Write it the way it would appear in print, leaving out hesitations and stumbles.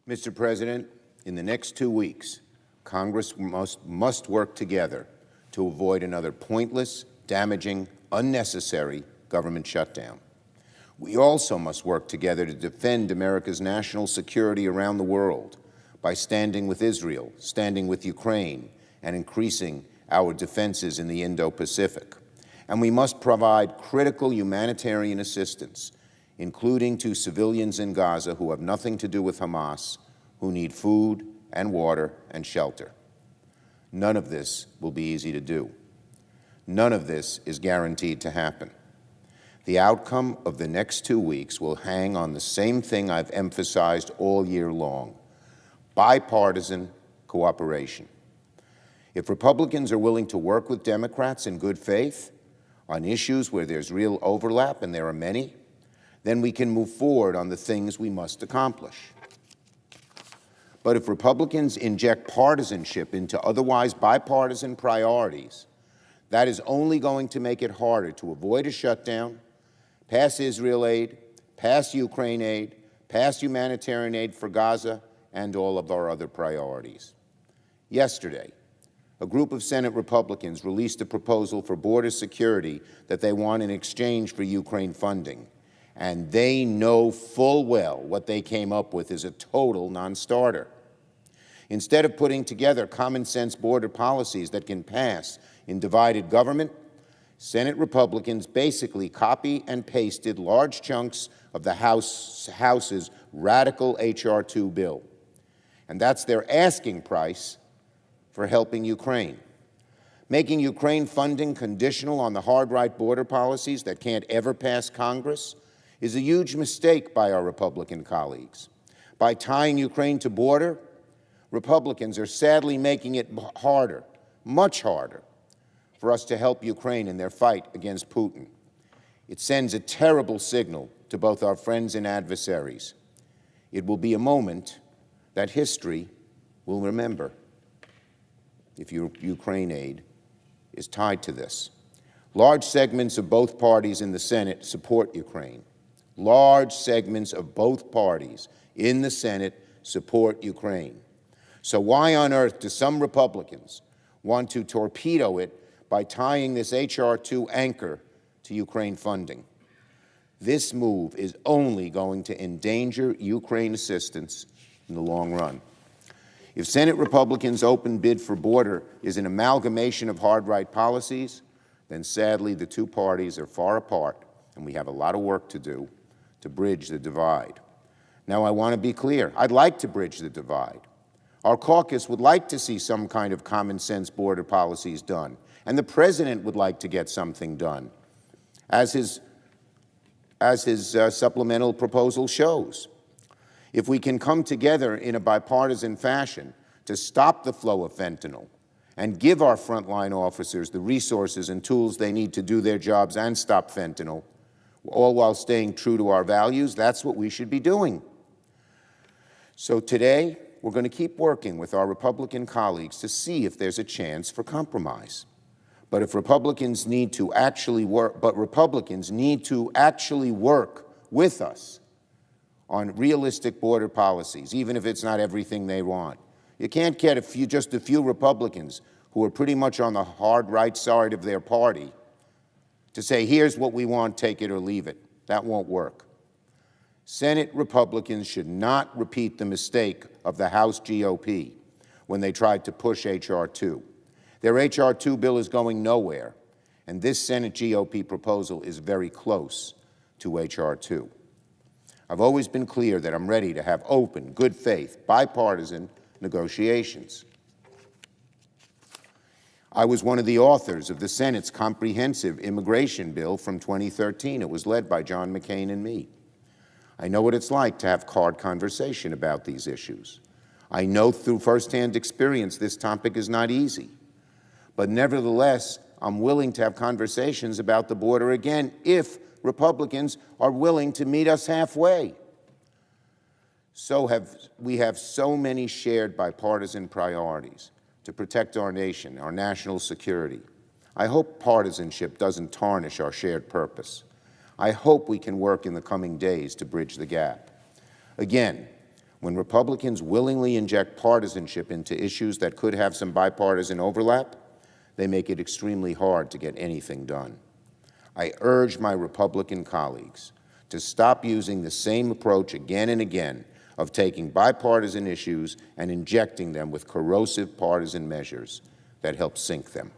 Mr. President, in the next 2 weeks, Congress must work together to avoid another pointless, damaging, unnecessary government shutdown. We also must work together to defend America's national security around the world by standing with Israel, standing with Ukraine, and increasing our defenses in the Indo-Pacific. And we must provide critical humanitarian assistance, including to civilians in Gaza who have nothing to do with Hamas, who need food and water and shelter. None of this will be easy to do. None of this is guaranteed to happen. The outcome of the next 2 weeks will hang on the same thing I've emphasized all year long: bipartisan cooperation. If Republicans are willing to work with Democrats in good faith on issues where there's real overlap, and there are many, then we can move forward on the things we must accomplish. But if Republicans inject partisanship into otherwise bipartisan priorities, that is only going to make it harder to avoid a shutdown, pass Israel aid, pass Ukraine aid, pass humanitarian aid for Gaza, and all of our other priorities. Yesterday, a group of Senate Republicans released a proposal for border security that they want in exchange for Ukraine funding. And they know full well what they came up with is a total non-starter. Instead of putting together common-sense border policies that can pass in divided government, Senate Republicans basically copy and pasted large chunks of the House's radical H.R. 2 bill. And that's their asking price for helping Ukraine. Making Ukraine funding conditional on the hard-right border policies that can't ever pass Congress is a huge mistake by our Republican colleagues. By tying Ukraine to border, Republicans are sadly making it harder, much harder, for us to help Ukraine in their fight against Putin. It sends a terrible signal to both our friends and adversaries. It will be a moment that history will remember if Ukraine aid is tied to this. Large segments of both parties in the Senate support Ukraine. Large segments of both parties in the Senate support Ukraine. So why on earth do some Republicans want to torpedo it by tying this H.R. 2 anchor to Ukraine funding? This move is only going to endanger Ukraine assistance in the long run. If Senate Republicans' open bid for border is an amalgamation of hard-right policies, then sadly the two parties are far apart, and we have a lot of work to do to bridge the divide. Now, I want to be clear. I'd like to bridge the divide. Our caucus would like to see some kind of common-sense border policies done, and the President would like to get something done, as his supplemental proposal shows. If we can come together in a bipartisan fashion to stop the flow of fentanyl and give our frontline officers the resources and tools they need to do their jobs and stop fentanyl, all while staying true to our values, that's what we should be doing. So today, we're going to keep working with our Republican colleagues to see if there's a chance for compromise. But if Republicans need to actually work, with us on realistic border policies, even if it's not everything they want. You can't get just a few Republicans who are pretty much on the hard right side of their party to say, here's what we want, take it or leave it. That won't work. Senate Republicans should not repeat the mistake of the House GOP when they tried to push H.R. 2. Their H.R. 2 bill is going nowhere, and this Senate GOP proposal is very close to H.R. 2. I've always been clear that I'm ready to have open, good faith, bipartisan negotiations. I was one of the authors of the Senate's comprehensive immigration bill from 2013. It was led by John McCain and me. I know what it's like to have hard conversation about these issues. I know through firsthand experience this topic is not easy. But nevertheless, I'm willing to have conversations about the border again if Republicans are willing to meet us halfway. We have so many shared bipartisan priorities to protect our nation, our national security. I hope partisanship doesn't tarnish our shared purpose. I hope we can work in the coming days to bridge the gap. Again, When Republicans willingly inject partisanship into issues that could have some bipartisan overlap, they make it extremely hard to get anything done. I urge my Republican colleagues to stop using the same approach again and again of taking bipartisan issues and injecting them with corrosive partisan measures that help sink them.